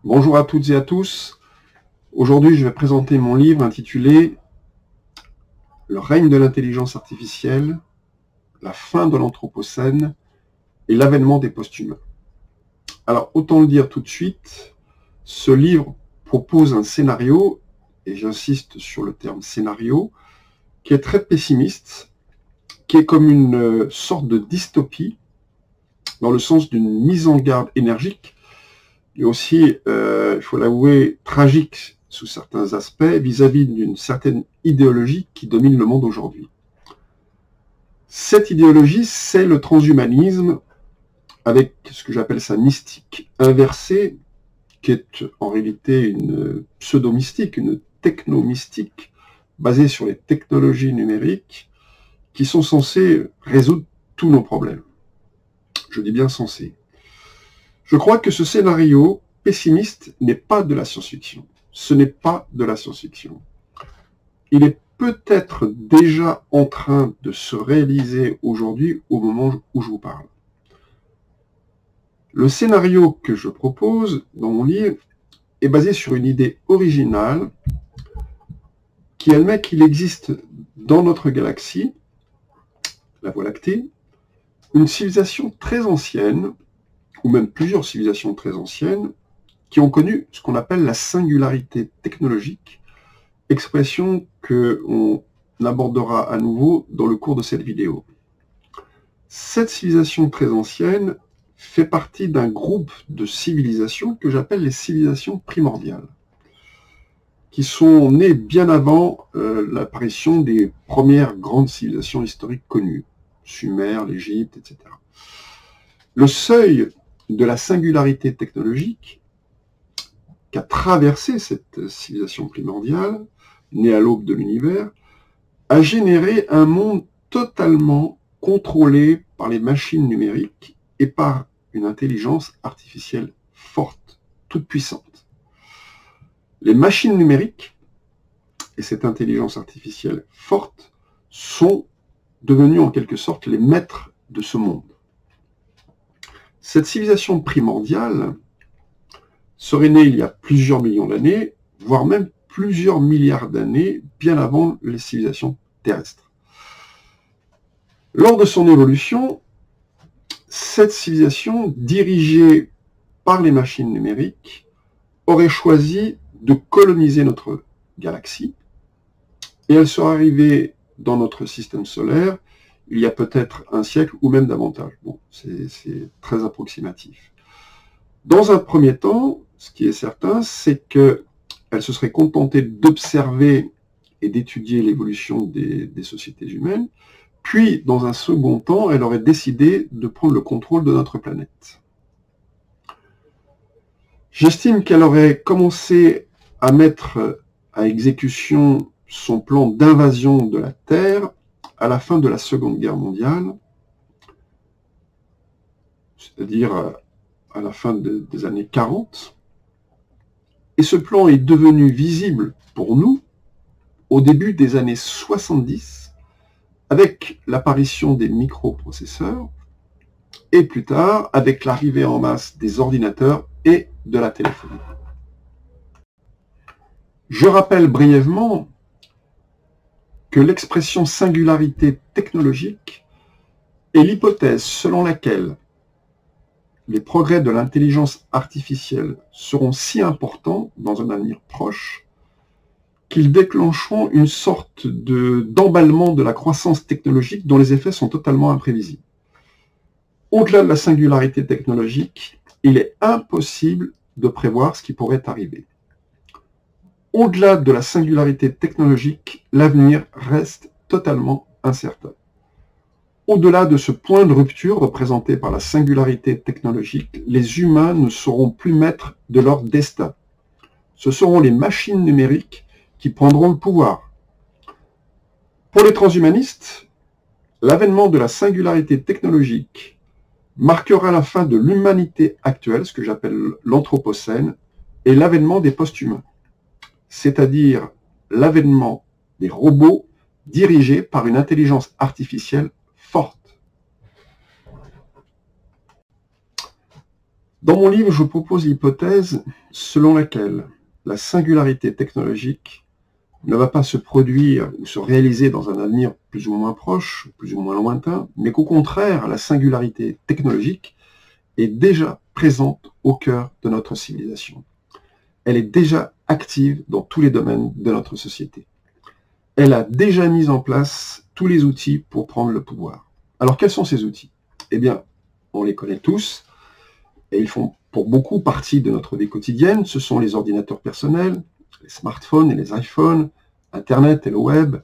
Bonjour à toutes et à tous. Aujourd'hui, je vais présenter mon livre intitulé « Le règne de l'intelligence artificielle, la fin de l'Anthropocène et l'avènement des posthumains ». Alors, autant le dire tout de suite, ce livre propose un scénario, et j'insiste sur le terme scénario, qui est très pessimiste, qui est comme une sorte de dystopie, dans le sens d'une mise en garde énergique, et aussi, il faut l'avouer, tragique sous certains aspects, vis-à-vis d'une certaine idéologie qui domine le monde aujourd'hui. Cette idéologie, c'est le transhumanisme, avec ce que j'appelle sa mystique inversée, qui est en réalité une pseudo-mystique, une techno-mystique, basée sur les technologies numériques, qui sont censées résoudre tous nos problèmes. Je dis bien censés. Je crois que ce scénario pessimiste n'est pas de la science-fiction. Ce n'est pas de la science-fiction. Il est peut-être déjà en train de se réaliser aujourd'hui au moment où je vous parle. Le scénario que je propose dans mon livre est basé sur une idée originale qui admet qu'il existe dans notre galaxie, la Voie lactée, une civilisation très ancienne, ou même plusieurs civilisations très anciennes, qui ont connu ce qu'on appelle la singularité technologique, expression qu'on abordera à nouveau dans le cours de cette vidéo. Cette civilisation très ancienne fait partie d'un groupe de civilisations que j'appelle les civilisations primordiales, qui sont nées bien avant l'apparition des premières grandes civilisations historiques connues, Sumer, l'Égypte, etc. Le seuil de la singularité technologique qu'a traversé cette civilisation primordiale, née à l'aube de l'univers, a généré un monde totalement contrôlé par les machines numériques et par une intelligence artificielle forte, toute puissante. Les machines numériques et cette intelligence artificielle forte sont devenues en quelque sorte les maîtres de ce monde. Cette civilisation primordiale serait née il y a plusieurs millions d'années, voire même plusieurs milliards d'années, bien avant les civilisations terrestres. Lors de son évolution, cette civilisation, dirigée par les machines numériques, aurait choisi de coloniser notre galaxie, et elle serait arrivée dans notre système solaire il y a peut-être un siècle ou même davantage. Bon, c'est très approximatif. Dans un premier temps, ce qui est certain, c'est qu'elle se serait contentée d'observer et d'étudier l'évolution des sociétés humaines, puis, dans un second temps, elle aurait décidé de prendre le contrôle de notre planète. J'estime qu'elle aurait commencé à mettre à exécution son plan d'invasion de la Terre à la fin de la Seconde Guerre mondiale, c'est-à-dire à la fin des années 40. Et ce plan est devenu visible pour nous au début des années 70, avec l'apparition des microprocesseurs, et plus tard avec l'arrivée en masse des ordinateurs et de la téléphonie. Je rappelle brièvement que l'expression singularité technologique est l'hypothèse selon laquelle les progrès de l'intelligence artificielle seront si importants dans un avenir proche qu'ils déclencheront une sorte d'emballement de la croissance technologique dont les effets sont totalement imprévisibles. Au-delà de la singularité technologique, il est impossible de prévoir ce qui pourrait arriver. Au-delà de la singularité technologique, l'avenir reste totalement incertain. Au-delà de ce point de rupture représenté par la singularité technologique, les humains ne seront plus maîtres de leur destin. Ce seront les machines numériques qui prendront le pouvoir. Pour les transhumanistes, l'avènement de la singularité technologique marquera la fin de l'humanité actuelle, ce que j'appelle l'Anthropocène, et l'avènement des posthumains, c'est-à-dire l'avènement des robots dirigés par une intelligence artificielle forte. Dans mon livre, je propose l'hypothèse selon laquelle la singularité technologique ne va pas se produire ou se réaliser dans un avenir plus ou moins proche, plus ou moins lointain, mais qu'au contraire, la singularité technologique est déjà présente au cœur de notre civilisation. Elle est déjà active dans tous les domaines de notre société. Elle a déjà mis en place tous les outils pour prendre le pouvoir. Alors quels sont ces outils? Eh bien, on les connaît tous, et ils font pour beaucoup partie de notre vie quotidienne. Ce sont les ordinateurs personnels, les smartphones et les iPhones, Internet et le web,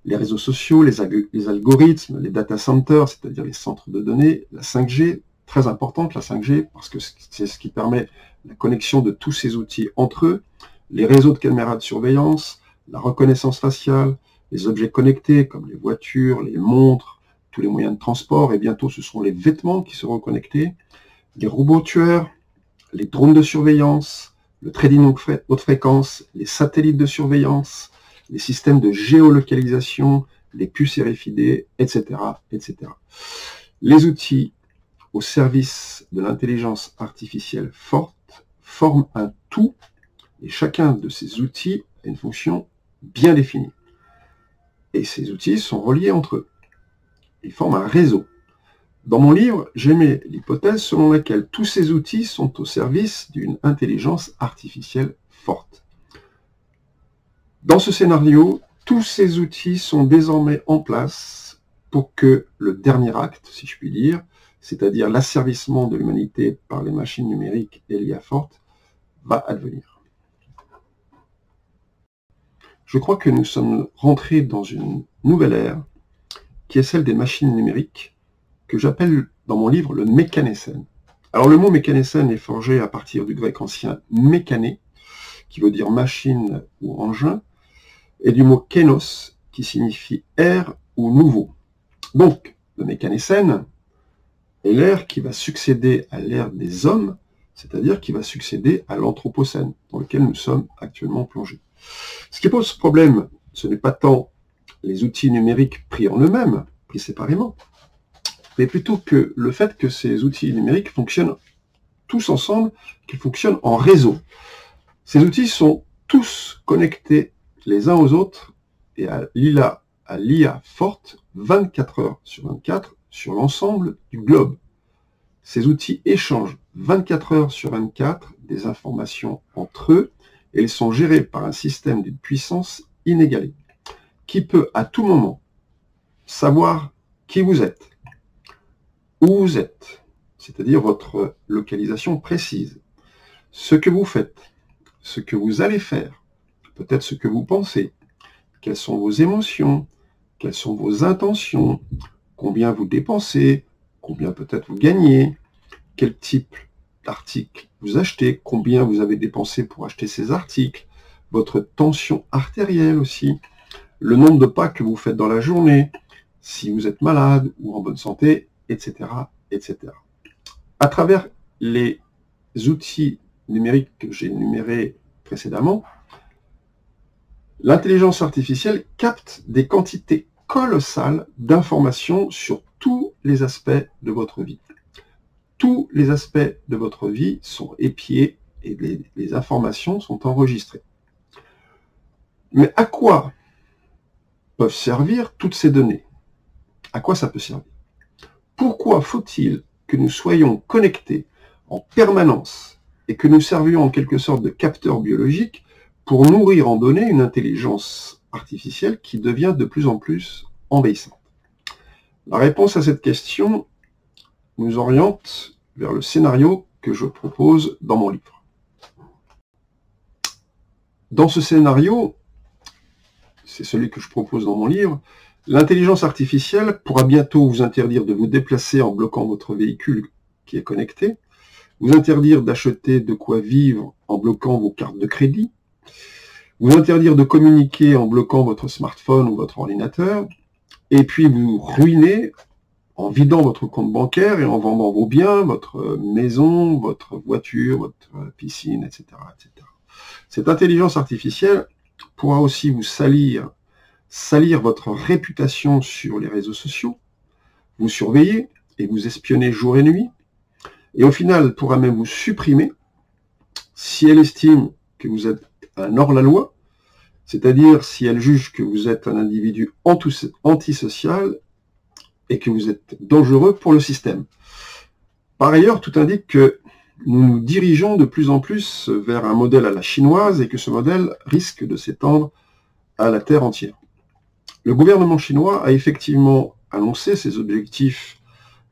les réseaux sociaux, les algorithmes, les data centers, c'est-à-dire les centres de données, la 5G, très importante la 5G, parce que c'est ce qui permet la connexion de tous ces outils entre eux, les réseaux de caméras de surveillance, la reconnaissance faciale, les objets connectés comme les voitures, les montres, tous les moyens de transport, et bientôt ce seront les vêtements qui seront connectés, les robots tueurs, les drones de surveillance, le trading haute fréquence, les satellites de surveillance, les systèmes de géolocalisation, les puces RFID, etc., etc. Les outils au service de l'intelligence artificielle forte forment un tout, et chacun de ces outils a une fonction bien définie. Et ces outils sont reliés entre eux. Ils forment un réseau. Dans mon livre, j'émets l'hypothèse selon laquelle tous ces outils sont au service d'une intelligence artificielle forte. Dans ce scénario, tous ces outils sont désormais en place pour que le dernier acte, si je puis dire, c'est-à-dire l'asservissement de l'humanité par les machines numériques et l'IA forte, va advenir. Je crois que nous sommes rentrés dans une nouvelle ère, qui est celle des machines numériques, que j'appelle dans mon livre le mécanécène. Alors le mot mécanécène est forgé à partir du grec ancien mécané, qui veut dire machine ou engin, et du mot kénos, qui signifie ère ou nouveau. Donc, le mécanécène est l'ère qui va succéder à l'ère des hommes, c'est-à-dire qui va succéder à l'anthropocène, dans lequel nous sommes actuellement plongés. Ce qui pose problème, ce n'est pas tant les outils numériques pris en eux-mêmes, pris séparément, mais plutôt que le fait que ces outils numériques fonctionnent tous ensemble, qu'ils fonctionnent en réseau. Ces outils sont tous connectés les uns aux autres et à l'IA forte 24 heures sur 24 sur l'ensemble du globe. Ces outils échangent 24 heures sur 24 des informations entre eux et ils sont gérés par un système d'une puissance inégalée qui peut à tout moment savoir qui vous êtes, où vous êtes, c'est-à-dire votre localisation précise, ce que vous faites, ce que vous allez faire, peut-être ce que vous pensez, quelles sont vos émotions, quelles sont vos intentions, combien vous dépensez, combien peut-être vous gagnez, quel type d'article vous achetez, combien vous avez dépensé pour acheter ces articles, votre tension artérielle aussi, le nombre de pas que vous faites dans la journée, si vous êtes malade ou en bonne santé, etc., etc. À travers les outils numériques que j'ai énumérés précédemment, l'intelligence artificielle capte des quantités colossales d'informations sur tous les aspects de votre vie. Tous les aspects de votre vie sont épiés et les informations sont enregistrées. Mais à quoi peuvent servir toutes ces données? À quoi ça peut servir? Pourquoi faut-il que nous soyons connectés en permanence et que nous servions en quelque sorte de capteur biologique pour nourrir en données une intelligence artificielle qui devient de plus en plus envahissante? La réponse à cette question nous oriente vers le scénario que je propose dans mon livre. Dans ce scénario, c'est celui que je propose dans mon livre, l'intelligence artificielle pourra bientôt vous interdire de vous déplacer en bloquant votre véhicule qui est connecté, vous interdire d'acheter de quoi vivre en bloquant vos cartes de crédit, vous interdire de communiquer en bloquant votre smartphone ou votre ordinateur, et puis vous ruiner en vidant votre compte bancaire et en vendant vos biens, votre maison, votre voiture, votre piscine, etc., etc. Cette intelligence artificielle pourra aussi vous salir votre réputation sur les réseaux sociaux, vous surveiller et vous espionner jour et nuit, et au final, elle pourra même vous supprimer si elle estime que vous êtes un hors-la-loi, c'est-à-dire si elle juge que vous êtes un individu antisocial et que vous êtes dangereux pour le système. Par ailleurs, tout indique que nous nous dirigeons de plus en plus vers un modèle à la chinoise et que ce modèle risque de s'étendre à la Terre entière. Le gouvernement chinois a effectivement annoncé ses objectifs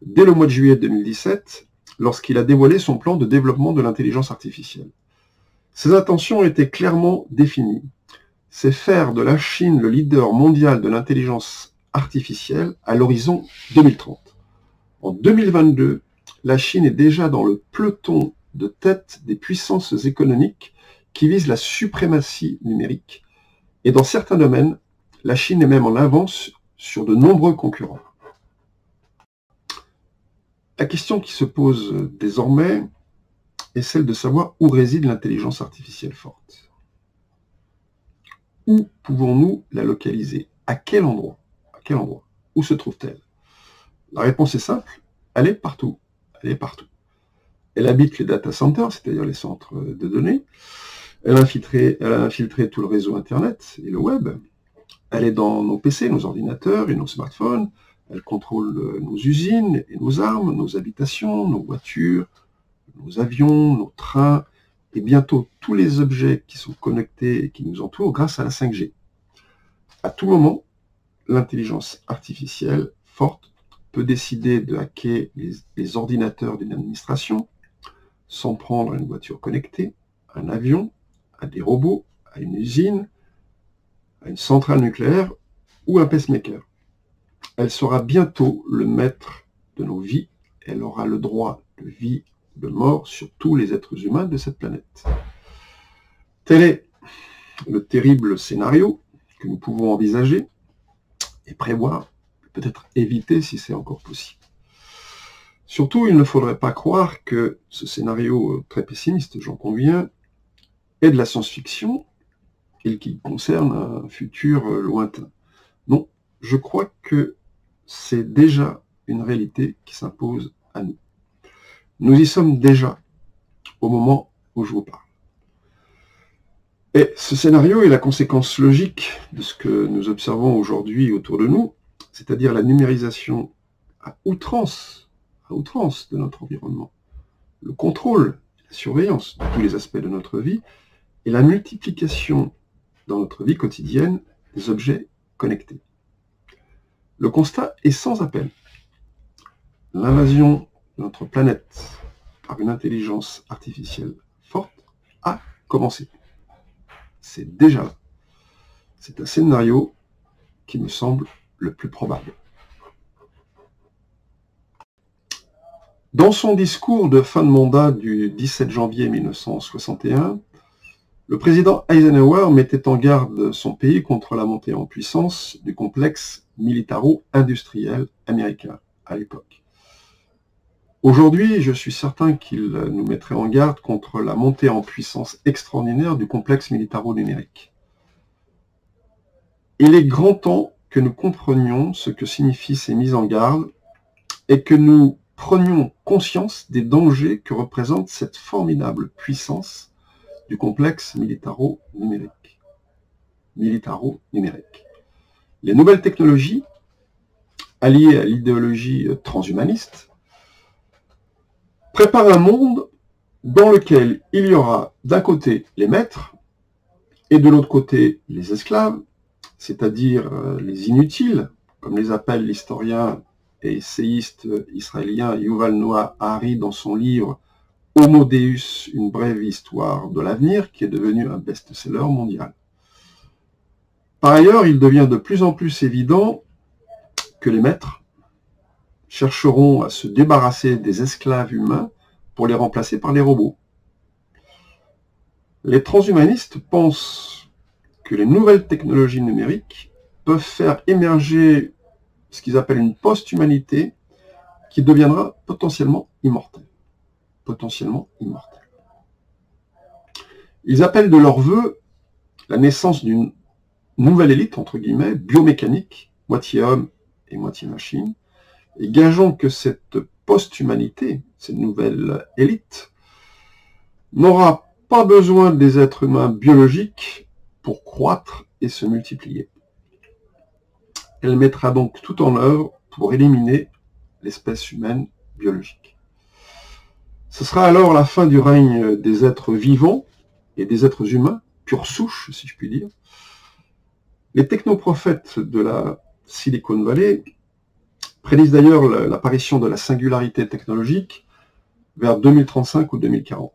dès le mois de juillet 2017, lorsqu'il a dévoilé son plan de développement de l'intelligence artificielle. Ses intentions étaient clairement définies. C'est faire de la Chine le leader mondial de l'intelligence artificielle à l'horizon 2030. En 2022, la Chine est déjà dans le peloton de tête des puissances économiques qui visent la suprématie numérique. Et dans certains domaines, la Chine est même en avance sur de nombreux concurrents. La question qui se pose désormais est celle de savoir où réside l'intelligence artificielle forte. Où pouvons-nous la localiser? À quel endroit? Où se trouve-t-elle? La réponse est simple, elle est partout. Elle est partout. Elle habite les data centers, c'est-à-dire les centres de données. Elle a infiltré tout le réseau Internet et le web. Elle est dans nos PC, nos ordinateurs et nos smartphones. Elle contrôle nos usines et nos armes, nos habitations, nos voitures, nos avions, nos trains, et bientôt tous les objets qui sont connectés et qui nous entourent grâce à la 5G. À tout moment, l'intelligence artificielle forte peut décider de hacker les ordinateurs d'une administration, s'en prendre à une voiture connectée, à un avion, à des robots, à une usine, à une centrale nucléaire ou un pacemaker. Elle sera bientôt le maître de nos vies. Elle aura le droit de vie, de mort sur tous les êtres humains de cette planète. Tel est le terrible scénario que nous pouvons envisager et prévoir, peut-être éviter si c'est encore possible. Surtout, il ne faudrait pas croire que ce scénario très pessimiste, j'en conviens, est de la science-fiction et qui concerne un futur lointain. Non, je crois que c'est déjà une réalité qui s'impose à nous. Nous y sommes déjà au moment où je vous parle. Et ce scénario est la conséquence logique de ce que nous observons aujourd'hui autour de nous, c'est-à-dire la numérisation à outrance de notre environnement, le contrôle, la surveillance de tous les aspects de notre vie et la multiplication dans notre vie quotidienne des objets connectés. Le constat est sans appel. L'invasion de notre planète par une intelligence artificielle forte a commencé. C'est déjà là. C'est un scénario qui me semble le plus probable. Dans son discours de fin de mandat du 17 janvier 1961, le président Eisenhower mettait en garde son pays contre la montée en puissance du complexe militaro-industriel américain à l'époque. Aujourd'hui, je suis certain qu'il nous mettrait en garde contre la montée en puissance extraordinaire du complexe militaro-numérique. Il est grand temps que nous comprenions ce que signifient ces mises en garde et que nous prenions conscience des dangers que représente cette formidable puissance du complexe militaro-numérique. Les nouvelles technologies, alliées à l'idéologie transhumaniste, préparent un monde dans lequel il y aura d'un côté les maîtres et de l'autre côté les esclaves, c'est-à-dire les inutiles, comme les appelle l'historien et essayiste israélien Yuval Noah Harari dans son livre Homo Deus, une brève histoire de l'avenir, qui est devenu un best-seller mondial. Par ailleurs, il devient de plus en plus évident que les maîtres chercheront à se débarrasser des esclaves humains pour les remplacer par les robots. Les transhumanistes pensent que les nouvelles technologies numériques peuvent faire émerger ce qu'ils appellent une post-humanité qui deviendra potentiellement immortelle. Ils appellent de leur vœu la naissance d'une nouvelle élite, entre guillemets, biomécanique, moitié homme et moitié machine, et gageons que cette post-humanité cette nouvelle élite, n'aura pas besoin des êtres humains biologiques pour croître et se multiplier. Elle mettra donc tout en œuvre pour éliminer l'espèce humaine biologique. Ce sera alors la fin du règne des êtres vivants et des êtres humains, pure souche, si je puis dire. Les technoprophètes de la Silicon Valley prédisent d'ailleurs l'apparition de la singularité technologique vers 2035 ou 2040.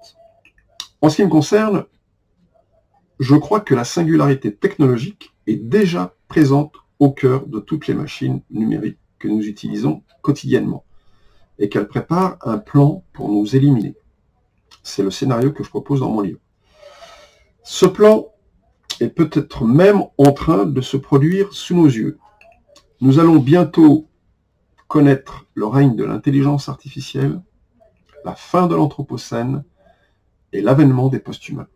En ce qui me concerne, je crois que la singularité technologique est déjà présente au cœur de toutes les machines numériques que nous utilisons quotidiennement et qu'elle prépare un plan pour nous éliminer. C'est le scénario que je propose dans mon livre. Ce plan est peut-être même en train de se produire sous nos yeux. Nous allons bientôt connaître le règne de l'intelligence artificielle, la fin de l'anthropocène et l'avènement des posthumains.